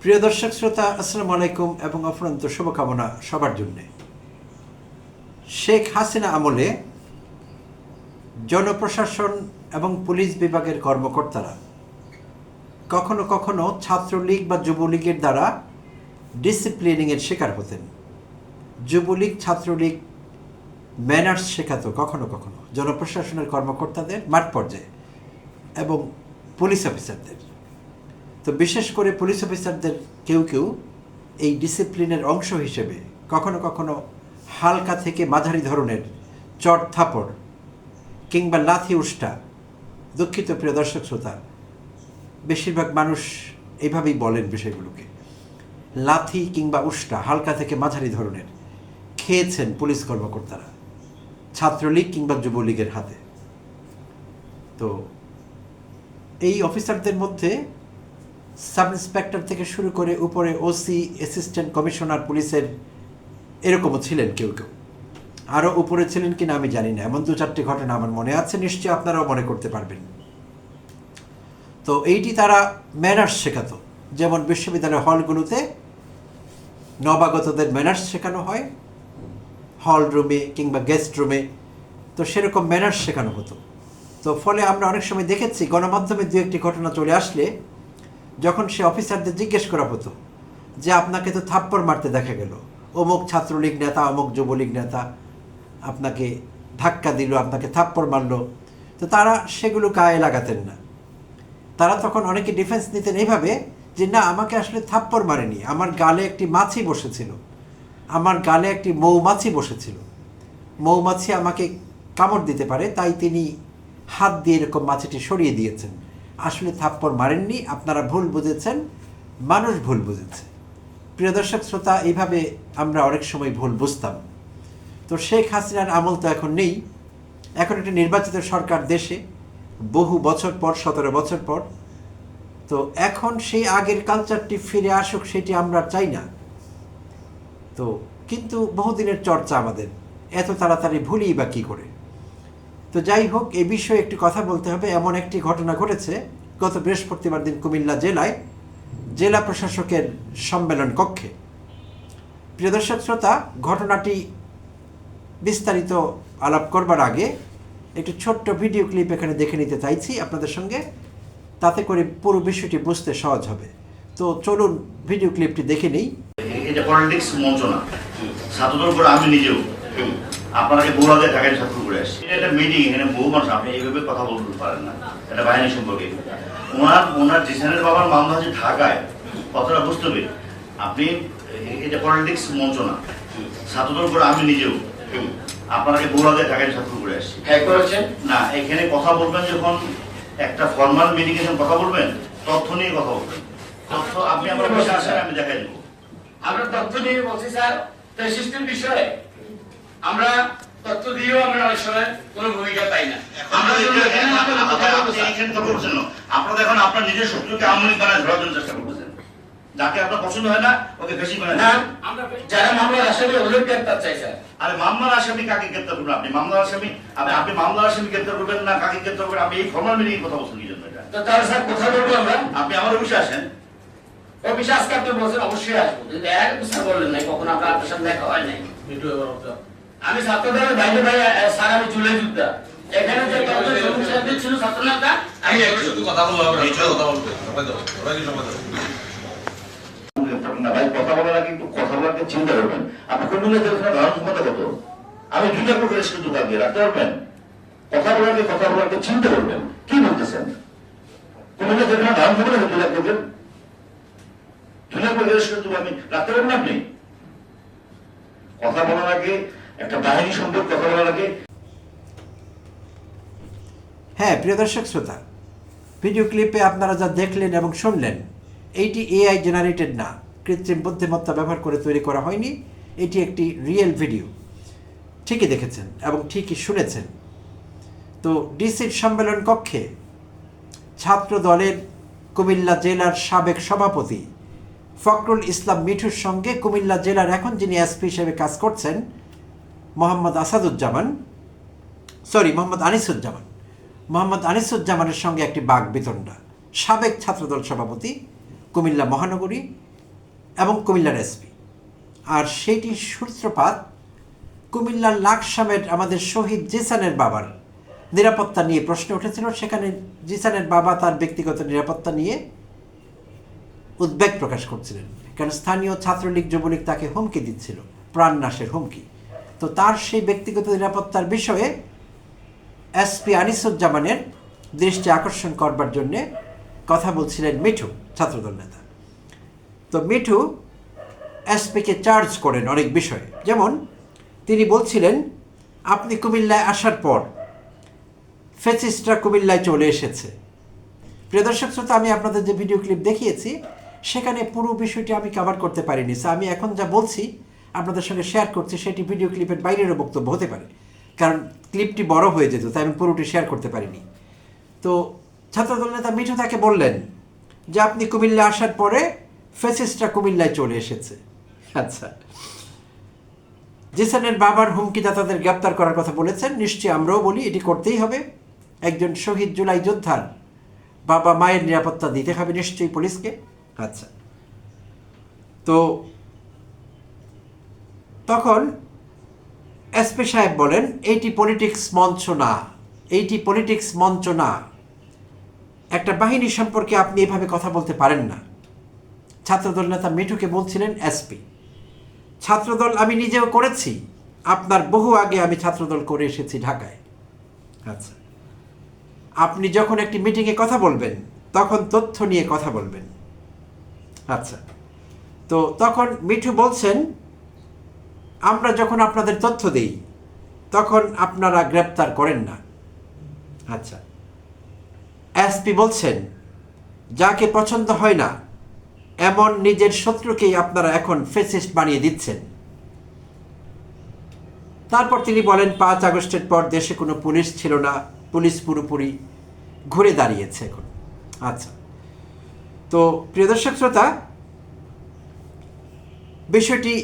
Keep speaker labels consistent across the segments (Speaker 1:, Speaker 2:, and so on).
Speaker 1: প্রিয় দর্শক শ্রোতা, আসসালামু আলাইকুম এবং অফুরন্ত শুভকামনা সবার জন্যে। শেখ হাসিনা আমলে জনপ্রশাসন এবং পুলিশ বিভাগের কর্মকর্তারা কখনো কখনো ছাত্রলীগ বা যুবলীগের দ্বারা ডিসিপ্লিনিংয়ের শিকার হতেন। যুবলীগ ছাত্রলীগ ম্যানার্স শেখাতো কখনো কখনো জনপ্রশাসনের কর্মকর্তাদের মাঠ পর্যায়ে এবং পুলিশ অফিসারদের। তো বিশেষ করে পুলিশ অফিসারদের কেউ কেউ এই ডিসিপ্লিনের অংশ হিসেবে কখনো কখনো হালকা থেকে মাঝারি ধরনের চট থাপড় কিংবা লাথি উষ্টা, দুঃখিত প্রিয় দর্শক শ্রোতা, বেশিরভাগ মানুষ এইভাবেই বলেন বিষয়গুলোকে, লাথি কিংবা উষ্টা হালকা থেকে মাঝারি ধরনের খেয়েছেন পুলিশ কর্মকর্তারা ছাত্রলীগ কিংবা যুবলীগের হাতে। তো এই অফিসারদের মধ্যে সাব ইন্সপেক্টর থেকে শুরু করে উপরে ওসি, অ্যাসিস্ট্যান্ট কমিশনার পুলিশের এরকমও ছিলেন কেউ কেউ। আরও উপরে ছিলেন কিনা আমি জানি না, এমন 2-4টি ঘটনা আমার মনে আছে, নিশ্চয়ই আপনারাও মনে করতে পারবেন। তো এইটি তারা ম্যানার্স শেখাতো, যেমন বিশ্ববিদ্যালয়ের হলগুলোতে নবাগতদের ম্যানার্স শেখানো হয় হল রুমে কিংবা গেস্ট রুমে, তো সেরকম ম্যানার্স শেখানো হতো। তো ফলে আমরা অনেক সময় দেখেছি গণমাধ্যমে 2-1টি ঘটনা চলে আসলে যখন সে অফিসারদের জিজ্ঞেস করা হতো যে আপনাকে তো থাপ্পড় মারতে দেখা গেল, অমুক ছাত্রলীগ নেতা অমুক যুবলীগ নেতা আপনাকে ধাক্কা দিল, আপনাকে থাপ্পড় মারল, তো তারা সেগুলো গায়ে লাগাতেন না। তারা তখন অনেকে ডিফেন্স নিতেন এইভাবে যে না, আমাকে আসলে থাপ্পড় মারেনি, আমার গালে একটি মাছি বসেছিল, আমার গালে একটি মৌমাছি বসেছিল, মৌমাছি আমাকে কামড় দিতে পারে, তাই তিনি হাত দিয়ে এরকম মাছিটি সরিয়ে দিয়েছেন, আসলে থাপ্পড় মারেননি, আপনারা ভুল বুঝেছেন, মানুষ ভুল বুঝেছে। প্রিয় দর্শক শ্রোতা, এইভাবে আমরা অনেক সময় ভুল বুঝতাম। তো শেখ হাসিনার আমল তো এখন নেই, এখন একটা নির্বাচিত সরকার দেশে, বহু বছর পর, 17 বছর পর। তো এখন সেই আগের কালচারটি ফিরে আসুক সেটি আমরা চাই না। তো কিন্তু বহুদিনের চর্চা আমাদের, এত তাড়াতাড়ি ভুলি বা কী করে। তো যাই হোক, এই বিষয়ে একটি কথা বলতে হবে। এমন একটি ঘটনা ঘটেছে গত বৃহস্পতিবার দিন কুমিল্লা জেলায় জেলা প্রশাসকের সম্মেলন কক্ষে। প্রিয় দর্শক শ্রোতা, ঘটনাটি বিস্তারিত আলাপ করবার আগে একটি ছোট্ট ভিডিও ক্লিপ এখানে দেখে নিতে চাইছি আপনাদের সঙ্গে, তাতে করে পুরো বিষয়টি বুঝতে সহজ হবে। তো চলুন ভিডিও ক্লিপটি দেখে নিই।
Speaker 2: এটা পলিটিক্স মঞ্চ না, ছাত্রদের উপর আমি নিজেও আপনাকে বৌরাদের ঢাকায় ছাত্র করে আসছি। এটা মিটিং, এখানে বহু মানুষ, আপনি এইভাবে কথা বলতে পারেন না, এটা বাহিনী সম্পর্কে। ওনার জিসানের বাবার মামলা হচ্ছে ঢাকায়, কথাটা বুঝতে হবে। আপনি এটা পলিটিক্স মঞ্চ না, ছাত্রদের উপর আমি নিজেও আপনাকে বৌরাদের ঢাকায় ছাত্র করে আসছি।
Speaker 3: হ্যাঁ করেছেন
Speaker 2: না, এখানে কথা বলবেন যখন একটা ফর্মাল মিটিং এ কথা বলবেন, তথ্য নিয়ে কথা বলবেন। তথ্য আপনি আমার বসে আসেন, আমি দেখাই দেবো।
Speaker 3: আমরা তথ্য নিয়ে বলছি স্যার, সিস্টেম বিষয়ে আমরা তথ্য দিয়েও আমরা অনেক সময় কোনো ভূমিকা পাই না।
Speaker 2: আপনারা এখন আপনার নিজের শত্রুকে আমলিক বানায় ধরার জন্য চেষ্টা করতেছেন, যাকে আপনার পছন্দ হয় না ওকে বেশি বানায়।
Speaker 3: যারা মামলার আসামি ওদের গ্রেপ্তার চাই স্যার।
Speaker 2: আরে মামলার আসামি কাকে গ্রেপ্তার করবেন? আপনি মামলার আসামি, আপনি মামলার আসামি গ্রেপ্তার করবেন না কাকে গ্রেপ্তার করবেন? আপনি এই ফর্মাল মিটিং কথা বলছেন কি জন্য? এটা
Speaker 3: তো তাহলে স্যার কোথায় বলবো আমরা?
Speaker 2: আপনি আমার অফিসে আসেন।
Speaker 3: অফিসে আজকে আপনি বলছেন অবশ্যই আসবো, কিন্তু এক স্যার বললেন নাই, কখন আপনার সাথে দেখা হয় নাই। আমি ছাত্রদের বাইরে বাইরে স্যার, আমি চলে যুদ্ধা এখানে যে তথ্য ছিল ছাত্র নেতা, আমি
Speaker 2: কথা বলার আগে একটু কথা বলাকে চিন্তা করবেন। আপনি কোন ধারণ ক্ষমতা কত? আমি 2টা প্রকাশ কিন্তু কালকে রাখতে পারবেন। কথা বলাকে চিন্তা করবেন, কি বলতেছেন? কোন ধারণ ক্ষমতা কত রাখবেন? 2টা প্রকাশ কিন্তু আমি রাখতে পারবেন। আপনি কথা বলার আগে, একটা বাহিনী সম্পর্কে কথা বলার আগে।
Speaker 1: হ্যাঁ প্রিয় দর্শক শ্রোতা, ভিডিও ক্লিপে আপনারা যা দেখলেন এবং শুনলেন, এইটি এআই জেনারেটেড না, কৃত্রিম বুদ্ধিমত্তা ব্যবহার করে তৈরি করা হয়নি, এটি একটি রিয়েল ভিডিও। ঠিকই দেখেছেন এবং ঠিকই শুনেছেন। তো ডিসির সম্মেলন কক্ষে ছাত্র দলের কুমিল্লা জেলার সাবেক সভাপতি ফখরুল ইসলাম মিঠুর সঙ্গে কুমিল্লা জেলার এখন যিনি এসপি হিসেবে কাজ করছেন মোহাম্মদ আনিসুজ্জামানের সঙ্গে একটি বাক বিতণ্ডা। সাবেক ছাত্রদল সভাপতি, কুমিল্লা মহানগরী এবং কুমিল্লার এসপি। আর সেইটির সূত্রপাত কুমিল্লার লাকসামের আমাদের শহীদ জিসানের বাবার নিরাপত্তা নিয়ে প্রশ্ন উঠেছিল। সেখানে জিসানের বাবা তার ব্যক্তিগত নিরাপত্তা নিয়ে উদ্বেগ প্রকাশ করছিলেন, কারণ স্থানীয় ছাত্রলীগ যুবলীগ তাকে হুমকি দিচ্ছিল, প্রাণনাশের হুমকি। তো তার সেই ব্যক্তিগত নিরাপত্তার বিষয়ে এসপি আনিসুজ্জামানের দৃষ্টি আকর্ষণ করবার জন্যে কথা বলছিলেন মিঠু, ছাত্রদল নেতা। তো মিঠু এসপিকে চার্জ করেন অনেক বিষয়ে, যেমন তিনি বলছিলেন আপনি কুমিল্লায় আসার পর ফ্যাসিস্টরা কুমিল্লায় চলে এসেছে। প্রিয় দর্শক শ্রোতা, আমি আপনাদের যে ভিডিও ক্লিপ দেখিয়েছি সেখানে পুরো বিষয়টি আমি কভার করতে পারিনি। আমি এখন যা বলছি আপনাদের সঙ্গে শেয়ার করছি সেটি ভিডিও ক্লিপের বাইরেরও বক্তব্য হতে পারে, কারণ ক্লিপটি বড় হয়ে যেত, তাই আমি পুরোটি শেয়ার করতে পারিনি। তো ছাত্রদল নেতা মিঠু তাকে বললেন যে আপনি কুমিল্লা আসার পরে ফ্যাসিস্টরা কুমিল্লায় চলে এসেছে। আচ্ছা, জিসানের বাবার হুমকিদাতাদের গ্রেপ্তার করার কথা বলেছেন। নিশ্চয়ই আমরাও বলি এটি করতেই হবে। একজন শহীদ জুলাই যোদ্ধার বাবা মায়ের নিরাপত্তা দিতে হবে নিশ্চয়ই পুলিশকে। আচ্ছা, তো তখন এসপি সাহেব বলেন এইটি পলিটিক্স মঞ্চ না, এইটি পলিটিক্স মঞ্চ না, একটা বাহিনী সম্পর্কে আপনি এভাবে কথা বলতে পারেন না। ছাত্রদল নেতা মিঠুকে বলছিলেন এসপি, ছাত্রদল আমি নিজেও করেছি, আপনার বহু আগে আমি ছাত্রদল করে এসেছি ঢাকায়। আচ্ছা, আপনি যখন একটি মিটিংয়ে কথা বলবেন তখন তথ্য নিয়ে কথা বলবেন। আচ্ছা, তো তখন মিঠু বলছেন আমরা যখন আপনাদের তথ্য দেই তখন আপনারা গ্রেপ্তার করেন না। আচ্ছা, এসপি বলছেন যাকে পছন্দ হয় না এমন নিজের শত্রুকেই আপনারা এখন ফ্যাসিস্ট বানিয়ে দিচ্ছেন। তারপর তিনি বলেন 5 আগস্টের পর দেশে কোনো পুলিশ ছিল না, পুলিশ পুরোপুরি ঘুরে দাঁড়িয়েছে এখন। আচ্ছা, তো প্রিয় দর্শক শ্রোতা, বিষয়টি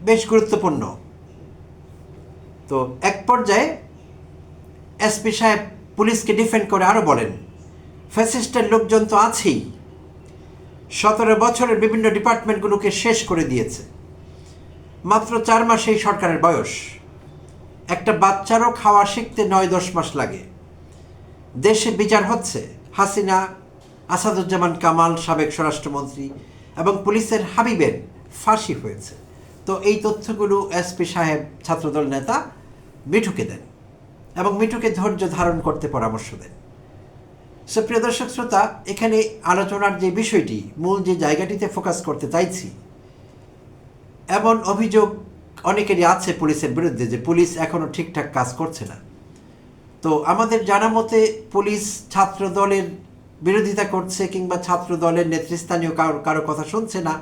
Speaker 1: বেশ গুরুত্বপূর্ণ। তো এক পর্যায়ে এসপি সাহেব পুলিশকে ডিফেন্ড করে আরও বলেন ফ্যাসিস্টের লোকজন তো আছেই, 17 বছরের বিভিন্ন ডিপার্টমেন্টগুলোকে শেষ করে দিয়েছে। মাত্র 4 মাস এই সরকারের বয়স, একটা বাচ্চারও খাওয়া শিখতে 9-10 মাস লাগে। দেশে বিচার হচ্ছে, হাসিনা, আসাদুজ্জামান কামাল সাবেক স্বরাষ্ট্রমন্ত্রী এবং পুলিশের হাবিবের ফাঁসি হয়েছে। তো এই তথ্যগুলো এসপি সাহেব ছাত্রদল নেতা মিঠুকে দেন এবং মিঠুকে ধৈর্য ধারণ করতে পরামর্শ দেন। সো প্রিয় দর্শক শ্রোতা, এখানে আলোচনার যে বিষয়টি, মূল যে জায়গাটিতে ফোকাস করতে চাইছি, এমন অভিযোগ অনেকেরই আছে পুলিশের বিরুদ্ধে যে পুলিশ এখনও ঠিকঠাক কাজ করছে না। তো আমাদের জানা মতে পুলিশ ছাত্র দলের বিরোধিতা করছে কিংবা ছাত্র দলের নেতৃস্থানীয় কারো কথা শুনছে না,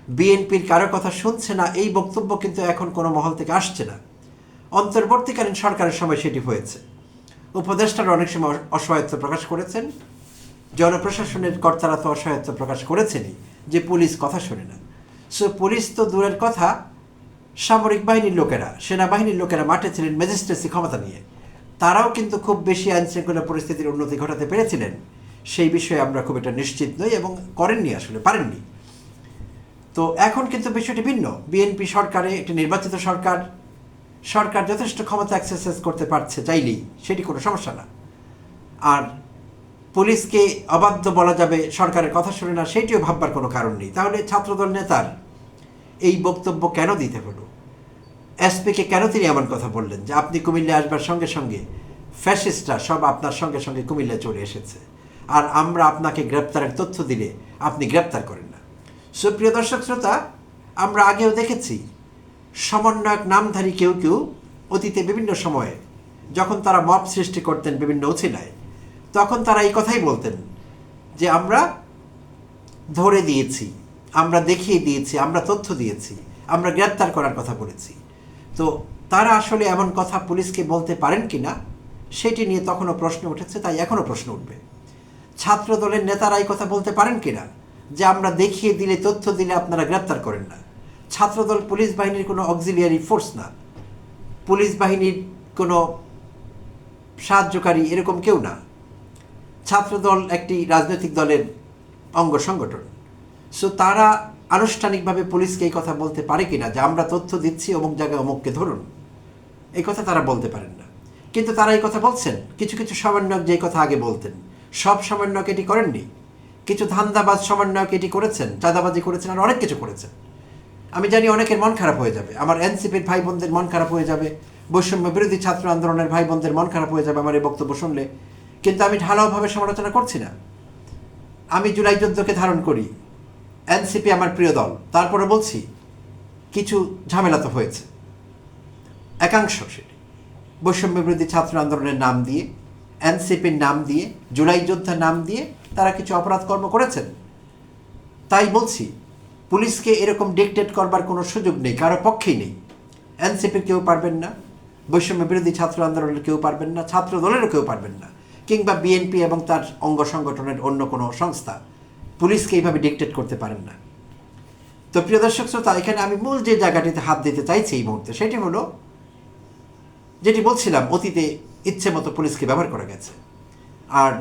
Speaker 1: বিএনপির কারো কথা শুনছে না, এই বক্তব্য কিন্তু এখন কোনো মহল থেকে আসছে না। অন্তর্বর্তীকালীন সরকারের সময় সেটি হয়েছে। উপদেষ্টারা অনেক সময় অসহায়ত্ব প্রকাশ করেছেন, জনপ্রশাসনের কর্তারা তো অসহায়ত্ব প্রকাশ করেছেনই যে পুলিশ কথা শোনে না। সো পুলিশ তো দূরের কথা, সামরিক বাহিনীর লোকেরা, সেনাবাহিনীর লোকেরা মাঠে ছিলেন ম্যাজিস্ট্রেসি ক্ষমতা নিয়ে, তারাও কিন্তু খুব বেশি আইনশৃঙ্খলা পরিস্থিতির উন্নতি ঘটাতে পেরেছিলেন, সেই বিষয়ে আমরা খুব একটা নিশ্চিত নই এবং করেননি, আসলে পারেননি। তো এখন কিন্তু বিষয়টি ভিন্ন। বিএনপি সরকারে একটি নির্বাচিত সরকার, সরকার যথেষ্ট ক্ষমতা এক্সারসাইজ করতে পারছে চাইলেই, সেটি কোনো সমস্যা না। আর পুলিশকে অবাধ্য বলা যাবে, সরকারের কথা শুনে না, সেটিও ভাববার কোনো কারণ নেই। তাহলে ছাত্রদল নেতার এই বক্তব্য কেন দিতে হলো? এসপিকে কেন তিনি এমন কথা বললেন যে আপনি কুমিল্লায় আসবার সঙ্গে সঙ্গে ফ্যাসিস্টরা সব আপনার সঙ্গে সঙ্গে কুমিল্লায় চলে এসেছে, আর আমরা আপনাকে গ্রেপ্তারের তথ্য দিলে আপনি গ্রেপ্তার করেন না? সুপ্রিয় দর্শক শ্রোতা, আমরা আগেও দেখেছি সমন্বয়ক নামধারী কেউ কেউ অতীতে বিভিন্ন সময়ে যখন তারা মব সৃষ্টি করতেন বিভিন্ন উছিলায়, তখন তারা এই কথাই বলতেন যে আমরা ধরে দিয়েছি, আমরা দেখিয়ে দিয়েছি, আমরা তথ্য দিয়েছি, আমরা গ্রেপ্তার করার কথা বলেছি। তো তারা আসলে এমন কথা পুলিশকে বলতে পারেন কি না সেটি নিয়ে তখনও প্রশ্ন উঠেছে, তাই এখনও প্রশ্ন উঠবে। ছাত্র দলের নেতারা এই কথা বলতে পারেন কি না যে আমরা দেখিয়ে দিলে, তথ্য দিলে আপনারা গ্রেপ্তার করেন না? ছাত্রদল পুলিশ বাহিনীর কোনো অক্সিলিয়ারি ফোর্স না, পুলিশ বাহিনীর কোনো সাহায্যকারী এরকম কেউ না। ছাত্রদল একটি রাজনৈতিক দলের অঙ্গ সংগঠন। সো তারা আনুষ্ঠানিকভাবে পুলিশকে এই কথা বলতে পারে কিনা যে আমরা তথ্য দিচ্ছি অমুক জায়গায় অমুককে ধরুন, এই কথা তারা বলতে পারেন না। কিন্তু তারা এই কথা বলছেন, কিছু কিছু সমন্বয়ক যে কথা আগে বলতেন, সব সমন্বয়ক এটি করেননি, কিছু ধান্দাবাজ সমন্বয়ক এটি করেছেন, চাঁদাবাজি করেছেন, আর অনেক কিছু করেছেন। আমি জানি অনেকের মন খারাপ হয়ে যাবে, আমার এনসিপির ভাই বোনদের মন খারাপ হয়ে যাবে, বৈষম্য বিরোধী ছাত্র আন্দোলনের ভাই বোনদের মন খারাপ হয়ে যাবে আমার এই বক্তব্য শুনলে। কিন্তু আমি ঢালাওভাবে সমালোচনা করছি না। আমি জুলাই যুদ্ধকে ধারণ করি, এনসিপি আমার প্রিয় দল, তারপরে বলছি কিছু ঝামেলা তো হয়েছে। একাংশ সেটি বৈষম্য বিরোধী ছাত্র আন্দোলনের নাম দিয়ে, এনসিপির নাম দিয়ে, জুলাই যোদ্ধার নাম দিয়ে তারা কিছু অপরাধ কর্ম করেছেন। তাই বলছি পুলিশকে এরকম ডিকটেট করবার কোনো সুযোগ নেই, কারো পক্ষেই নেই। এনসিপির কেউ পারবেন না, বৈষম্য বিরোধী ছাত্র আন্দোলনের কেউ পারবেন না, ছাত্র দলেরও কেউ পারবেন না, কিংবা বিএনপি এবং তার অঙ্গ সংগঠনের অন্য কোনো সংস্থা পুলিশকে এইভাবে ডিকটেট করতে পারেন না। তো প্রিয় দর্শক শ্রোতা, এখানে আমি মূল যে জায়গাটিতে হাত দিতে চাইছি এই মুহূর্তে, সেটি হলো যেটি বলছিলাম, অতীতে ইচ্ছে মতো পুলিশকে ব্যবহার করা গেছে। আর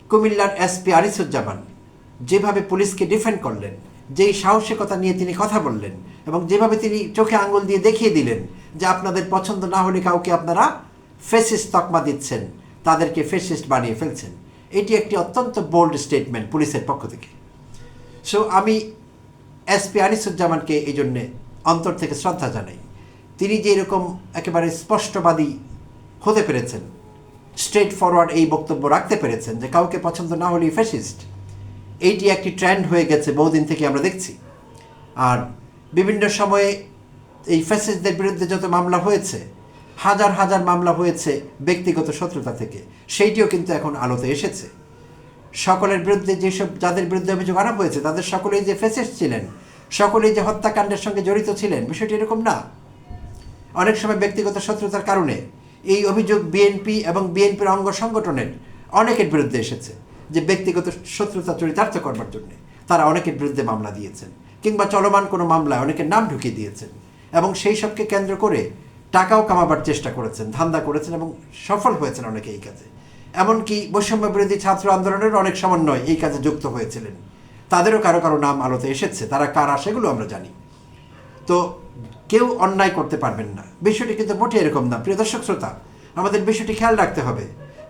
Speaker 1: কুমিল্লার এসপি আনিসুজ্জামান যেভাবে পুলিশকে ডিফেন্ড করলেন, যেই সাহসিকতা নিয়ে তিনি কথা বললেন, এবং যেভাবে তিনি চোখে আঙ্গুল দিয়ে দেখিয়ে দিলেন যে আপনাদের পছন্দ না হলে কাউকে আপনারা ফেসিস্ট তকমা দিচ্ছেন, তাদেরকে ফেসিস্ট বানিয়ে ফেলছেন, এটি একটি অত্যন্ত বোল্ড স্টেটমেন্ট পুলিশের পক্ষ থেকে। সো আমি এসপি আনিসুজ্জামানকে এই জন্যে অন্তর থেকে শ্রদ্ধা জানাই। তিনি যে এরকম একেবারে স্পষ্টবাদী হতে পেরেছেন, স্ট্রেট ফরওয়ার্ড এই বক্তব্য রাখতে পেরেছেন যে কাউকে পছন্দ না হলেই ফ্যাসিস্ট, এইটি একটি ট্রেন্ড হয়ে গেছে, বহুদিন থেকে আমরা দেখছি। আর বিভিন্ন সময়ে এই ফ্যাসিস্টদের বিরুদ্ধে যত মামলা হয়েছে, হাজার হাজার মামলা হয়েছে ব্যক্তিগত শত্রুতা থেকে, সেইটিও কিন্তু এখন আলোতে এসেছে। সকলের বিরুদ্ধে যাদের বিরুদ্ধে অভিযোগ আনা হয়েছে তাদের সকলেই যে ফ্যাসিস্ট ছিলেন, সকলেই যে হত্যাকাণ্ডের সঙ্গে জড়িত ছিলেন, বিষয়টি এরকম না। অনেক সময় ব্যক্তিগত শত্রুতার কারণে এই অভিযোগ বিএনপি এবং বিএনপির অঙ্গ সংগঠনের অনেকের বিরুদ্ধে এসেছে, যে ব্যক্তিগত শত্রুতা চরিতার্থ করবার জন্য তারা অনেকের বিরুদ্ধে মামলা দিয়েছেন, কিংবা চলমান কোনো মামলায় অনেকের নাম ঢুকিয়ে দিয়েছেন, এবং সেই সবকে কেন্দ্র করে টাকাও কামাবার চেষ্টা করেছেন, ধান্দা করেছেন, এবং সফল হয়েছেন অনেকে এই কাজে। এমনকি বৈষম্য বিরোধী ছাত্র আন্দোলনের অনেক সমন্বয় এই কাজে যুক্ত হয়েছিলেন, তাদেরও কারো কারো নাম আলোতে এসেছে, তারা কারা সেগুলো আমরা জানি। তো কেউ অন্যায় করতে পারবেন না, বিষয়টি কিন্তু মোটেই এরকম না। প্রিয় দর্শক শ্রোতা, আমাদের বিষয়টি খেয়াল রাখতে হবে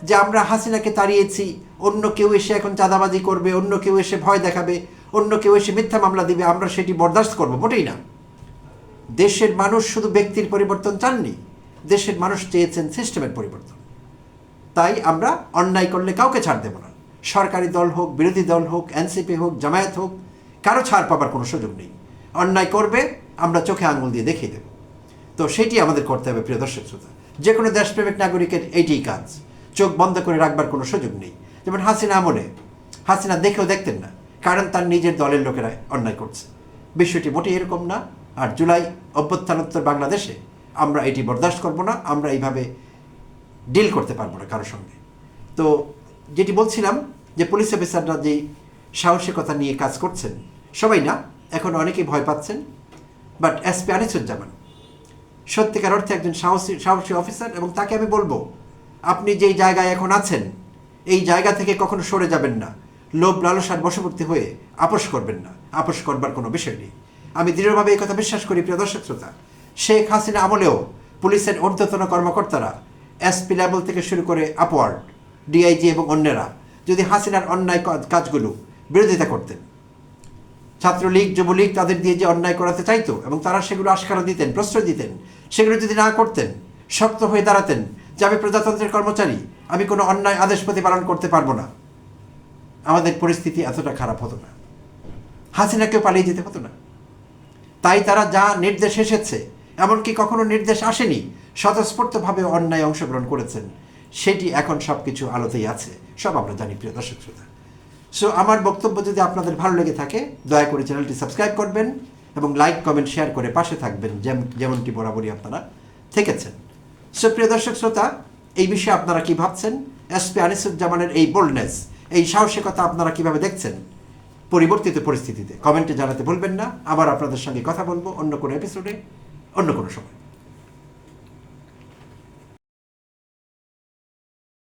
Speaker 1: যে আমরা হাসিনাকে তাড়িয়েছি, অন্য কেউ এসে এখন চাঁদাবাজি করবে, অন্য কেউ এসে ভয় দেখাবে, অন্য কেউ এসে মিথ্যা মামলা দিবে, আমরা সেটি বরদাস্ত করবো, মোটেই না। দেশের মানুষ শুধু ব্যক্তির পরিবর্তন চাননি, দেশের মানুষ চেয়েছেন সিস্টেমের পরিবর্তন। তাই আমরা অন্যায় করলে কাউকে ছাড় দেব না, সরকারি দল হোক, বিরোধী দল হোক, এনসিপি হোক, জামায়াত হোক, কারো ছাড় পাবার কোনো সুযোগ নেই। অন্যায় করবে আমরা চোখে আঙুল দিয়ে দেখিয়ে দেব। তো সেটি আমাদের করতে হবে প্রিয় দর্শক শ্রোতা। যে কোনো দেশপ্রেমিক নাগরিকের এইটিই কাজ, চোখ বন্ধ করে রাখবার কোনো সুযোগ নেই। যেমন হাসিনা আমলে হাসিনা দেখেও দেখতেন না, কারণ তার নিজের দলের লোকেরা অন্যায় করছে। বিষয়টি মোটেই এরকম না। আর জুলাই অভ্যুত্থানোত্তর বাংলাদেশে আমরা এটি বরদাস্ত করব না, আমরা এইভাবে ডিল করতে পারবো না কারোর সঙ্গে। তো যেটি বলছিলাম যে পুলিশ অফিসাররা যেই সাহসিকতা নিয়ে কাজ করছেন, সবাই না, এখন অনেকেই ভয় পাচ্ছেন, বাট এসপি আনিসুজ্জামান সত্যিকার অর্থে একজন সাহসী অফিসার, এবং তাকে আমি বলবো আপনি যেই জায়গায় এখন আছেন এই জায়গা থেকে কখনো সরে যাবেন না, লোভ লালসার বশবর্তী হয়ে আপোষ করবেন না, আপোষ করবার কোনো বিষয় নেই। আমি দৃঢ়ভাবে এই কথা বিশ্বাস করি প্রিয় দর্শক শ্রোতা, শেখ হাসিনা আমলেও পুলিশের ঊর্ধ্বতন কর্মকর্তারা এসপি লেভেল থেকে শুরু করে আপওয়ার্ড, ডিআইজি এবং অন্যরা যদি হাসিনার অন্যায় কাজগুলো বিরোধিতা করতেন, ছাত্রলীগ যুবলীগ তাদের দিয়ে যে অন্যায় করাতে চাইতো এবং তারা সেগুলো আস্কারা দিতেন, প্রশ্রয় দিতেন, সেগুলো যদি না করতেন, শক্ত হয়ে দাঁড়াতেন যে আমি প্রজাতন্ত্রের কর্মচারী, আমি কোনো অন্যায় আদেশ প্রতিপালন করতে পারবো না, আমাদের পরিস্থিতি এতটা খারাপ হতো না, হাসিনাকেও পালিয়ে যেতে হতো না। তাই তারা যা নির্দেশ এসেছে, এমনকি কখনো নির্দেশ আসেনি, স্বতঃস্ফূর্তভাবে অন্যায় অংশগ্রহণ করেছেন, সেটি এখন সব কিছু আলোতেই আছে, সব আমরা জানি প্রিয় দর্শক শ্রোতা। সো আমার বক্তব্য যদি আপনাদের ভালো লেগে থাকে, দয়া করে চ্যানেলটি সাবস্ক্রাইব করবেন এবং লাইক কমেন্ট শেয়ার করে পাশে থাকবেন, যেমনটি বরাবরই আপনারা থেকেছেন। সো প্রিয় দর্শক শ্রোতা, এই বিষয়ে আপনারা কি ভাবছেন? এসপি আনিসুজ্জামানের এই বোল্ডনেস, এই সাহসিকতা আপনারা কিভাবে দেখছেন পরিবর্তিত পরিস্থিতিতে? কমেন্টে জানাতে ভুলবেন না। আবার আপনাদের সঙ্গে কথা বলবো অন্য কোনো এপিসোডে, অন্য কোনো সময়।